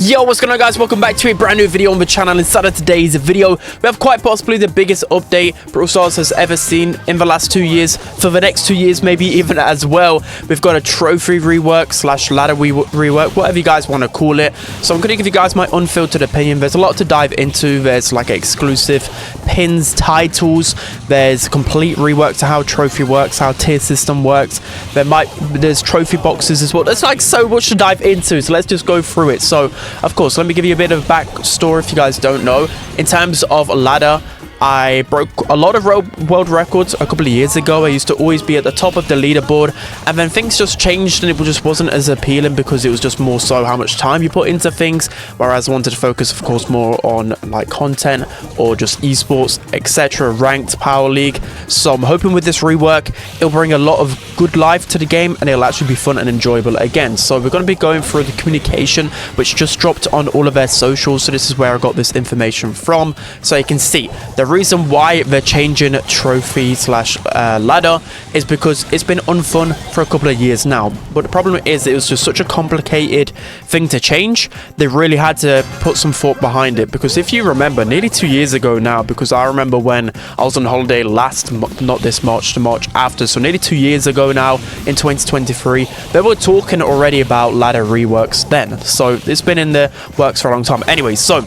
Yo, what's going on, guys? Welcome back to a brand new video on the channel. Inside of today's video, we have quite possibly the biggest update Brawl Stars has ever seen in the last 2 years. For the next 2 years, maybe even as well. We've got a trophy rework / ladder rework, whatever you guys want to call it. So I'm going to give you guys my unfiltered opinion. There's a lot to dive into. There's like exclusive pins, titles. There's complete rework to how trophy works, how tier system works. There's trophy boxes as well. There's like so much to dive into. So let's just go through it. So of course, let me give you a bit of backstory if you guys don't know. In terms of ladder, I broke a lot of world records a couple of years ago. I used to always be at the top of the leaderboard, and then things just changed and it just wasn't as appealing because it was just more so how much time you put into things, whereas I wanted to focus, of course, more on like content or just esports, etc., ranked, power league. So I'm hoping with this rework it'll bring a lot of good life to the game and it'll actually be fun and enjoyable again. So we're going to be going through the communication which just dropped on all of their socials. So this is where I got this information from, so you can see the reason why they're changing trophy / ladder is because it's been unfun for a couple of years now. But the problem is it was just such a complicated thing to change. They really had to put some thought behind it, because if you remember, nearly 2 years ago now, because I remember when I was on holiday not this March, the March after, so nearly 2 years ago now in 2023, they were talking already about ladder reworks then. So it's been in the works for a long time. Anyway, so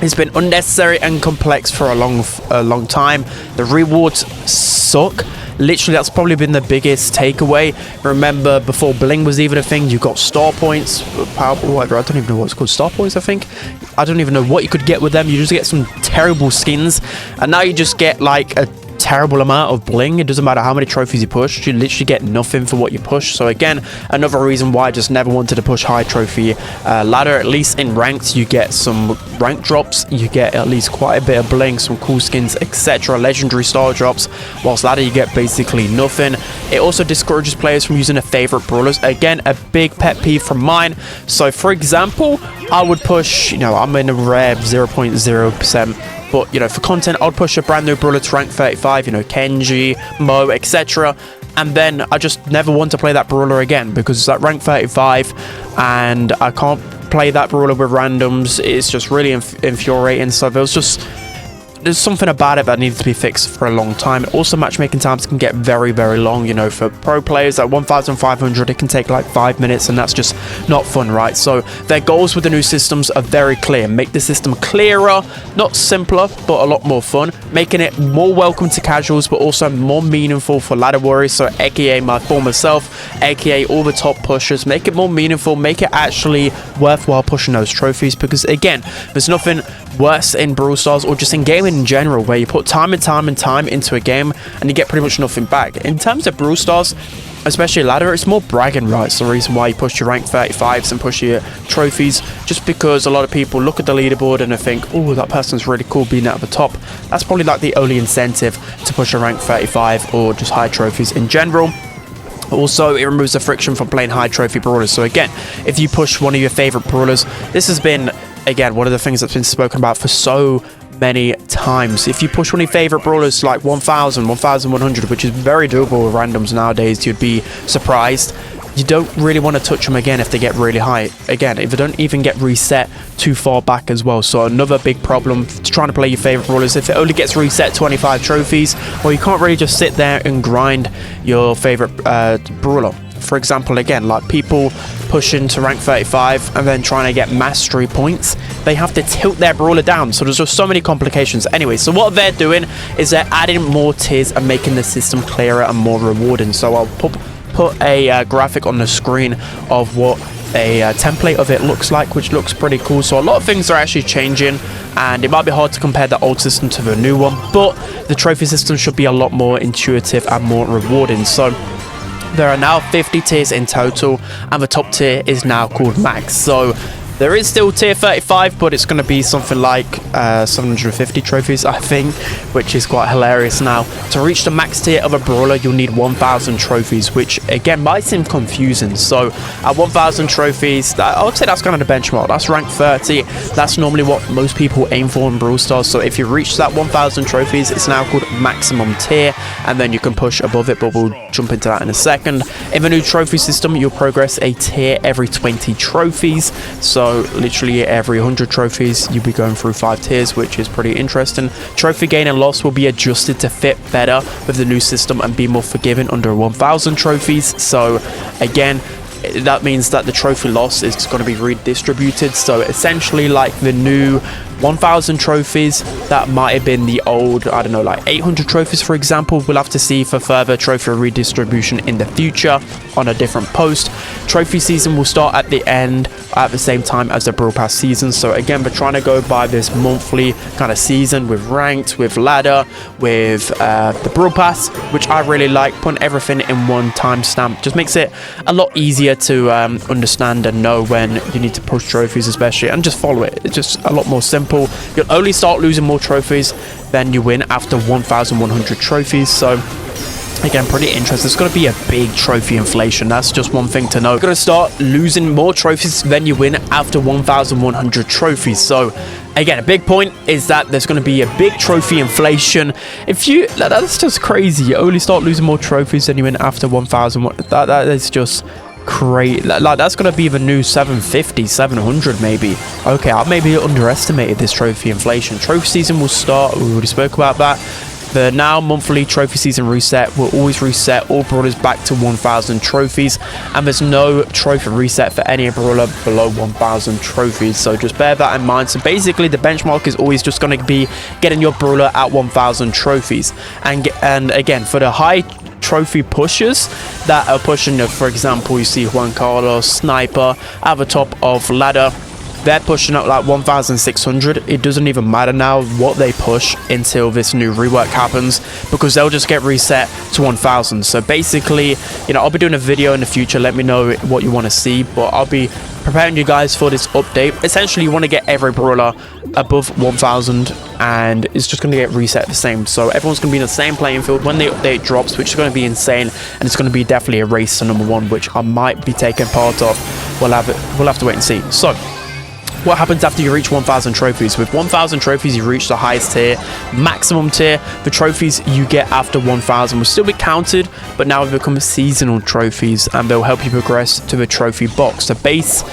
it's been unnecessary and complex for a long time. The rewards suck. Literally, that's probably been the biggest takeaway. Remember, before bling was even a thing, you got star points, power, whatever. I don't even know what it's called. Star points, I think. I don't even know what you could get with them. You just get some terrible skins, and now you just get like a terrible amount of bling. It doesn't matter how many trophies you push, you literally get nothing for what you push. So again, another reason why I just never wanted to push high trophy ladder. At least in ranked you get some rank drops, you get at least quite a bit of bling, some cool skins, etc., legendary star drops, whilst ladder you get basically nothing. It also discourages players from using their favorite brawlers. Again, a big pet peeve from mine. So for example, I would push, I'm in a rare 0.0%, but for content I'll push a brand new brawler to rank 35, Kenji, Mo, etc., and then I just never want to play that brawler again because it's at rank 35 and I can't play that brawler with randoms. It's just really infuriating. So there's something about it that needs to be fixed for a long time. Also, matchmaking times can get very, very long. For pro players at 1,500, it can take like 5 minutes, and that's just not fun, right? So their goals with the new systems are very clear. Make the system clearer, not simpler, but a lot more fun. Making it more welcome to casuals, but also more meaningful for ladder warriors. So aka my former self, aka all the top pushers. Make it more meaningful, make it actually worthwhile pushing those trophies, because again, there's nothing worse in Brawl Stars or just in gaming in general where you put time and time and time into a game and you get pretty much nothing back. In terms of Brawl Stars, especially ladder, it's more bragging rights. The reason why you push your rank 35s and push your trophies, just because a lot of people look at the leaderboard and they think, oh, that person's really cool being at the top. That's probably like the only incentive to push a rank 35 or just high trophies in general. Also, it removes the friction from playing high trophy brawlers. So again, if you push one of your favorite brawlers, this has been, again, one of the things that's been spoken about for so many times. If you push one of your favorite brawlers like 1,000, 1,100, which is very doable with randoms nowadays, you'd be surprised. You don't really want to touch them again if they get really high. Again, if they don't even get reset too far back as well. So another big problem trying to play your favorite brawlers, if it only gets reset 25 trophies, well, you can't really just sit there and grind your favorite brawler. For example, again, like people pushing to rank 35 and then trying to get mastery points, they have to tilt their brawler down. So there's just so many complications. Anyway, so what they're doing is they're adding more tiers and making the system clearer and more rewarding. So I'll put a graphic on the screen of what a template of it looks like, which looks pretty cool. So a lot of things are actually changing, and it might be hard to compare the old system to the new one, but the trophy system should be a lot more intuitive and more rewarding. So there are now 50 tiers in total, and the top tier is now called Max. So there is still tier 35, but it's going to be something like 750 trophies, I think, which is quite hilarious now. To reach the max tier of a brawler, you'll need 1,000 trophies, which again might seem confusing. So at 1,000 trophies, I would say that's kind of the benchmark. That's rank 30. That's normally what most people aim for in Brawl Stars. So if you reach that 1,000 trophies, it's now called maximum tier, and then you can push above it, but we'll jump into that in a second. In the new trophy system, you'll progress a tier every 20 trophies. So So literally every 100 trophies, you'll be going through 5 tiers, which is pretty interesting. Trophy gain and loss will be adjusted to fit better with the new system and be more forgiving under 1000 trophies. So again, that means that the trophy loss is going to be redistributed. So essentially, like the new 1000 trophies that might have been the old, I don't know, like 800 trophies, for example, we'll have to see for further trophy redistribution in the future on a different post. Trophy season will start at the end at the same time as the Brawl Pass season. So again, we're trying to go by this monthly kind of season with ranked, with ladder, with the Brawl Pass, which I really like. Putting everything in one timestamp just makes it a lot easier to understand and know when you need to push trophies, especially, and just follow it. It's just a lot more simple. You'll only start losing more trophies than you win after 1100 trophies. So again, pretty interesting. It's going to be a big trophy inflation. That's just one thing to know. You're going to start losing more trophies than you win after 1100 trophies. So again, a big point is that there's going to be a big trophy inflation. If you, that's just crazy. You only start losing more trophies than you win after 1000. That is just crazy. Like that's going to be the new 750, 700 maybe. Okay, I maybe underestimated this trophy inflation. Trophy season will start, we already spoke about that. The now monthly trophy season reset will always reset all brawlers back to 1000 trophies, and there's no trophy reset for any brawler below 1000 trophies. So just bear that in mind. So basically the benchmark is always just going to be getting your brawler at 1000 trophies. And again, for the high trophy pushers that are pushing, for example, you see Juan Carlos, Sniper at the top of ladder, they're pushing up like 1600. It doesn't even matter now what they push until this new rework happens, because they'll just get reset to 1000. So basically, you know, I'll be doing a video in the future. Let me know what you want to see, but I'll be preparing you guys for this update. Essentially, you want to get every brawler above 1000, and it's just going to get reset the same. So everyone's going to be in the same playing field when the update drops, which is going to be insane, and it's going to be definitely a race to #1, which I might be taking part of. We'll have to wait and see. So what happens after you reach 1000 trophies? With 1000 trophies, you reach the highest tier, maximum tier. The trophies you get after 1000 will still be counted, but now they become seasonal trophies, and they'll help you progress to the trophy box. The base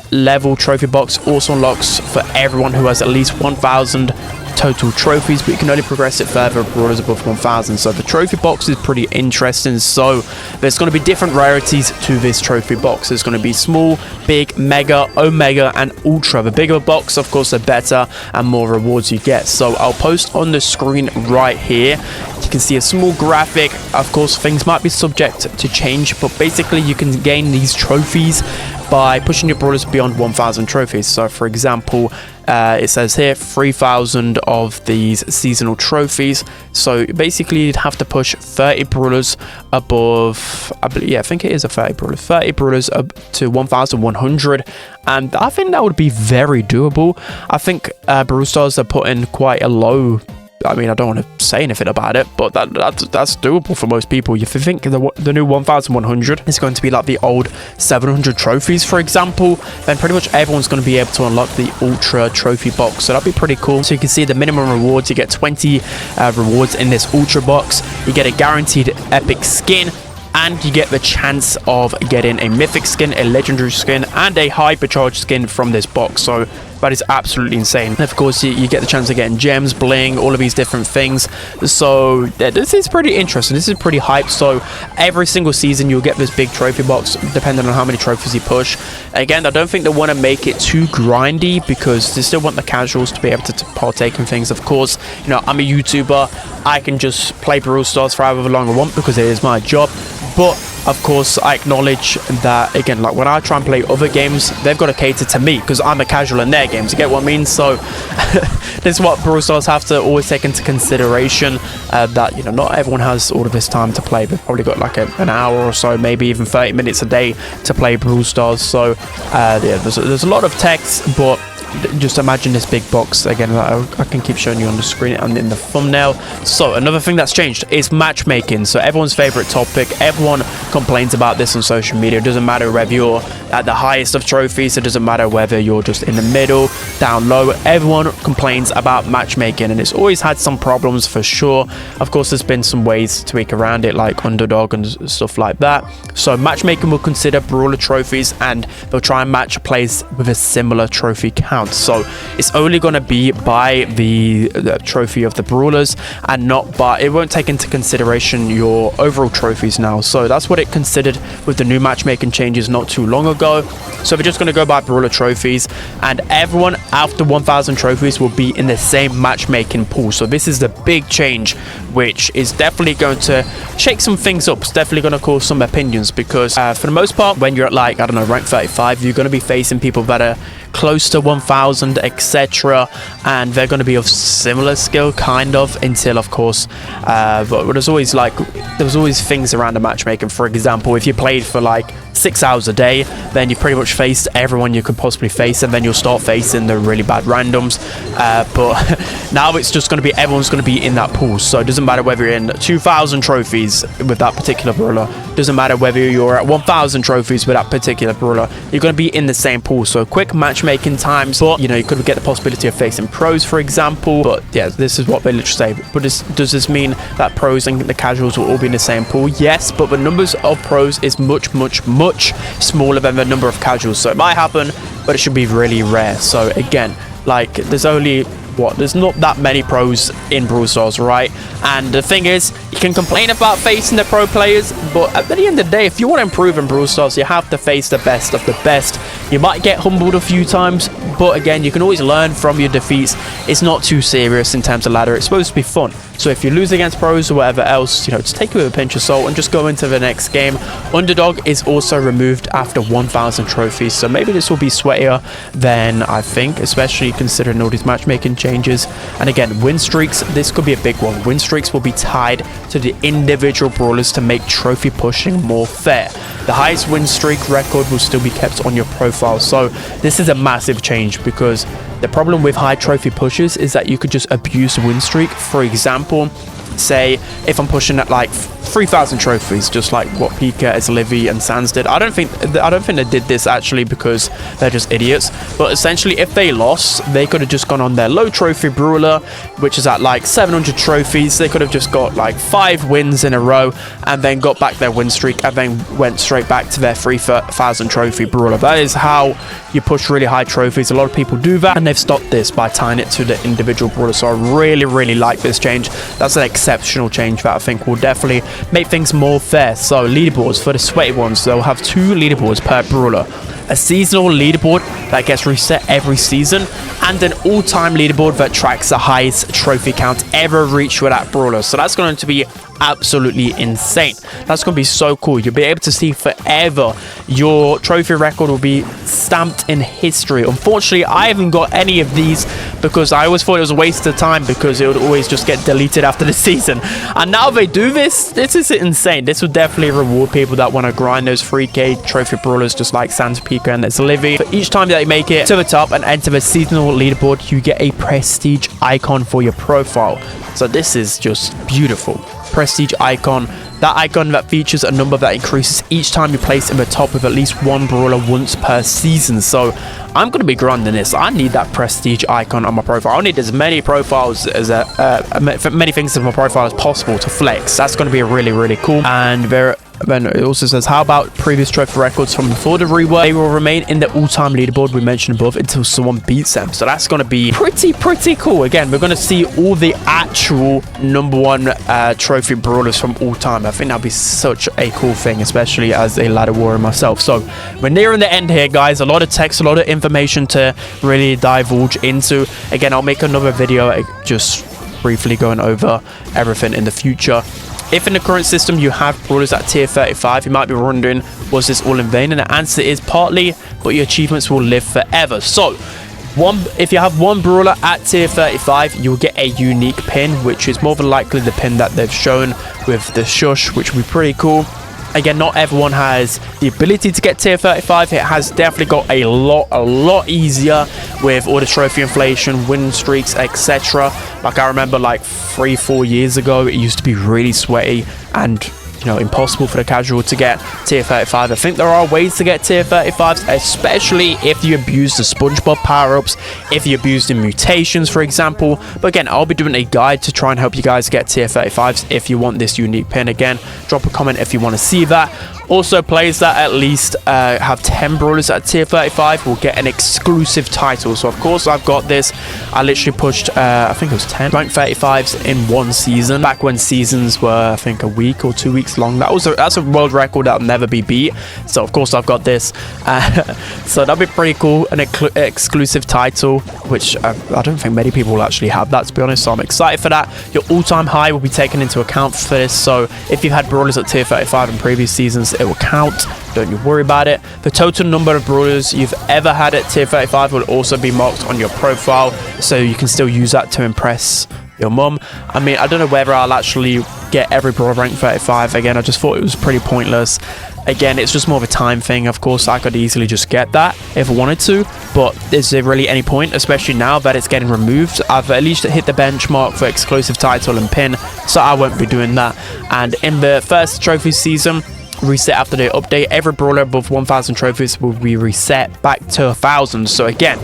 level trophy box also unlocks for everyone who has at least 1000 total trophies, but you can only progress it further if brawlers above 1000. So the trophy box is pretty interesting. So there's going to be different rarities to this trophy box. There's going to be small, big, mega, omega, and ultra. The bigger the box, of course, the better and more rewards you get. So I'll post on the screen right here. You can see a small graphic. Of course, things might be subject to change, but basically you can gain these trophies by pushing your brawlers beyond 1000 trophies. So for example, it says here 3000 of these seasonal trophies. So basically you'd have to push 30 brawlers above, I think it is a 30 brawlers up to 1100, and I think that would be very doable. I think Brawl Stars are putting quite a low, I mean, I don't want to say anything about it, but that's doable for most people. If you think the new 1100 is going to be like the old 700 trophies, for example, then pretty much everyone's going to be able to unlock the ultra trophy box. So that'd be pretty cool. So you can see the minimum rewards. You get 20 rewards in this ultra box. You get a guaranteed epic skin, and you get the chance of getting a mythic skin, a legendary skin, and a hypercharged skin from this box. So that is absolutely insane. And of course, you get the chance of getting gems, bling, all of these different things. So yeah, this is pretty interesting. This is pretty hype. So every single season, you'll get this big trophy box, depending on how many trophies you push. Again, I don't think they want to make it too grindy, because they still want the casuals to be able to partake in things. Of course, you know, I'm a YouTuber. I can just play Brawl Stars for however long I want, because it is my job. But of course, I acknowledge that, again, like when I try and play other games, they've got to cater to me, because I'm a casual in their games. You get what I mean? So this is what Brawl Stars have to always take into consideration, that, you know, not everyone has all of this time to play. They've probably got like an hour or so, maybe even 30 minutes a day to play Brawl Stars. So yeah, there's a lot of text, but just imagine this big box again. I can keep showing you on the screen and in the thumbnail. So another thing that's changed is matchmaking. So everyone's favorite topic, everyone complains about this on social media. It doesn't matter whether you're at the highest of trophies, it doesn't matter whether you're just in the middle, down low, everyone complains about matchmaking, and it's always had some problems for sure. Of course, there's been some ways to tweak around it, like underdog and stuff like that. So matchmaking will consider brawler trophies, and they'll try and match players with a similar trophy count. So it's only going to be by the trophy of the brawlers, and not by, it won't take into consideration your overall trophies now. So that's what it considered with the new matchmaking changes not too long ago. So we're just going to go by brawler trophies, and everyone after 1000 trophies will be in the same matchmaking pool. So this is the big change, which is definitely going to shake some things up. It's definitely going to cause some opinions, because for the most part, when you're at, like, I don't know, rank 35, you're going to be facing people that are close to 1000, etc., and they're going to be of similar skill, kind of, until, of course, but there's always things around the matchmaking. For example, if you played for like 6 hours a day, then you pretty much faced everyone you could possibly face, and then you'll start facing the really bad randoms. But now it's just going to be, everyone's going to be in that pool. So it doesn't matter whether you're in 2000 trophies with that particular brawler, doesn't matter whether you're at 1000 trophies with that particular brawler, you're going to be in the same pool. So quick matchmaking times, but you know, you could get the possibility of facing pros, for example. But yeah, this is what they literally say. But does this mean that pros and the casuals will all be in the same pool? Yes, but the numbers of pros is much smaller than the number of casuals, so it might happen, but it should be really rare. So again, like, there's only there's not that many pros in Brawl Stars, right? And the thing is, you can complain about facing the pro players, but at the end of the day, if you want to improve in Brawl Stars, you have to face the best of the best. You might get humbled a few times, but again, you can always learn from your defeats. It's not too serious in terms of ladder. It's supposed to be fun. So if you lose against pros or whatever else, you know, just take it with a pinch of salt and just go into the next game. Underdog is also removed after 1000 trophies, so maybe this will be sweatier than I think, especially considering all these matchmaking changes. And again, win streaks, this could be a big one. Win streaks will be tied to the individual brawlers to make trophy pushing more fair. The highest win streak record will still be kept on your profile. So this is a massive change, because the problem with high trophy pushes is that you could just abuse the win streak. For example, say if I'm pushing at like 3000 trophies, just like what Pika, Livy and Sans did. I don't think they did this actually, because they're just idiots. But essentially, if they lost, they could have just gone on their low trophy brawler, which is at like 700 trophies. They could have just got like 5 wins in a row and then got back their win streak, and then went straight back to their 3000 trophy brawler. That is how you push really high trophies. A lot of people do that, and they've stopped this by tying it to the individual brawler. So I really like this change. That's an exceptional change that I think will definitely make things more fair. So leaderboards for the sweaty ones, they'll have 2 leaderboards per brawler. A seasonal leaderboard that gets reset every season, and an all-time leaderboard that tracks the highest trophy count ever reached with that brawler. So that's going to be absolutely insane. That's going to be so cool. You'll be able to see forever. Your trophy record will be stamped in history. Unfortunately, I haven't got any of these, because I always thought it was a waste of time, because it would always just get deleted after the season. And now they do this. This is insane. This would definitely reward people that want to grind those 3k trophy brawlers, just like Sans, Pika and Livy. For each time that you make it to the top and enter the seasonal leaderboard, you get a prestige icon for your profile. So this is just beautiful. Prestige icon, that icon that features a number that increases each time you place in the top with at least 1 brawler once per season. So I'm going to be grinding this. I need that prestige icon on my profile. I need as many profiles as many things in my profile as possible to flex. That's going to be really cool. And then it also says, how about previous trophy records from before the rework? They will remain in the all-time leaderboard we mentioned above until someone beats them. So that's going to be pretty cool. Again, we're going to see all the actual #1 trophy brawlers from all time. I think that'll be such a cool thing, especially as a ladder warrior myself. So we're nearing the end here, guys. A lot of text, a lot of information to really divulge into. Again, I'll make another video just briefly going over everything in the future. If in the current system you have brawlers at tier 35, you might be wondering, was this all in vain? And the answer is partly, but your achievements will live forever. So if you have 1 brawler at tier 35, you'll get a unique pin, which is more than likely the pin that they've shown with the shush, which will be pretty cool. Again, not everyone has the ability to get tier 35. It has definitely got a lot easier with all the trophy inflation, win streaks, etc. Like I remember like 3-4 years ago, it used to be really sweaty and, you know, impossible for the casual to get tier 35. I think there are ways to get tier 35s, especially if you abuse the SpongeBob power-ups, if you abuse the mutations, for example. But again, I'll be doing a guide to try and help you guys get tier 35s if you want this unique pin. Again, drop a comment if you want to see that. Also, players that at least have 10 brawlers at tier 35 will get an exclusive title. So, of course, I've got this. I literally pushed, I think it was 10 rank 35s in one season. Back when seasons were, I think, a week or 2 weeks long. That's a world record that'll never be beat. So, of course, I've got this. So, that'll be pretty cool. An exclusive title, which I don't think many people will actually have that, to be honest. So, I'm excited for that. Your all-time high will be taken into account for this. So, if you've had brawlers at tier 35 in previous seasons, it will count. Don't you worry about it. The total number of brawlers you've ever had at tier 35 will also be marked on your profile, so you can still use that to impress your mum. I mean, I don't know whether I'll actually get every brawler rank 35. Again, I just thought it was pretty pointless. Again, it's just more of a time thing. Of course, I could easily just get that if I wanted to, but is there really any point, especially now that it's getting removed? I've at least hit the benchmark for exclusive title and pin, so I won't be doing that. And in the first trophy season, reset after the update, every brawler above 1,000 trophies will be reset back to 1,000. So again,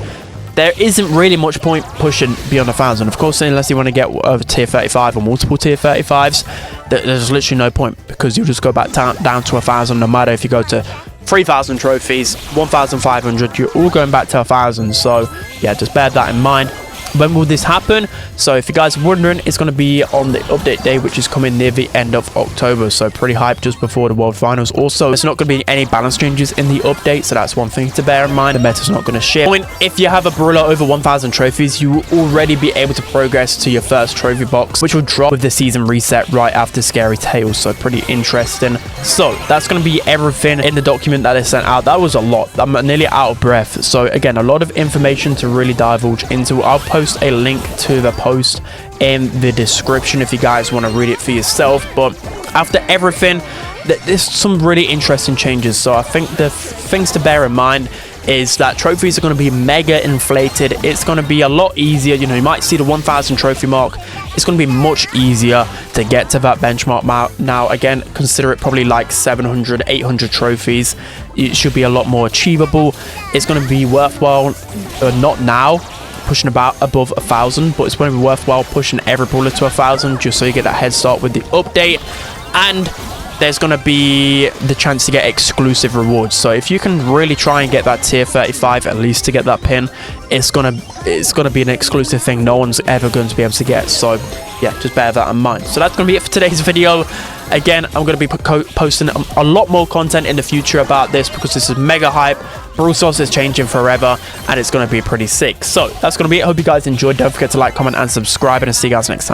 there isn't really much point pushing beyond 1,000. Of course, unless you want to get over tier 35 or multiple tier 35s, there's literally no point, because you'll just go back down to 1,000. No matter if you go to 3,000 trophies, 1,500, you're all going back to 1,000. So yeah, just bear that in mind. When will this happen? So if you guys are wondering, it's going to be on the update day, which is coming near the end of October. So pretty hyped just before the World Finals. Also, there's not going to be any balance changes in the update, so that's one thing to bear in mind. The meta's not going to shift. If you have a brawler over 1,000 trophies, you will already be able to progress to your first trophy box, which will drop with the season reset right after Scary Tales. So pretty interesting. So that's going to be everything in the document that I sent out. That was a lot. I'm nearly out of breath. So again, a lot of information to really divulge into. I'll post a link to the post in the description if you guys want to read it for yourself. But after everything, there's some really interesting changes. So I think the things to bear in mind is that trophies are going to be mega inflated. It's going to be a lot easier. You know, you might see the 1,000 trophy mark. It's going to be much easier to get to that benchmark now. Again, consider it probably like 700, 800 trophies. It should be a lot more achievable. It's going to be worthwhile, not now, pushing about above 1,000, but it's going to be worthwhile pushing every brawler to 1,000 just so you get that head start with the update. And there's going to be the chance to get exclusive rewards. So if you can really try and get that tier 35 at least to get that pin, it's gonna be an exclusive thing no one's ever going to be able to get. So yeah, just bear that in mind. So that's going to be it for today's video. Again, I'm going to be posting a lot more content in the future about this, because this is mega hype. Brawl Stars is changing forever, and it's going to be pretty sick. So that's going to be it. I hope you guys enjoyed. Don't forget to like, comment, and subscribe, and I'll see you guys next time.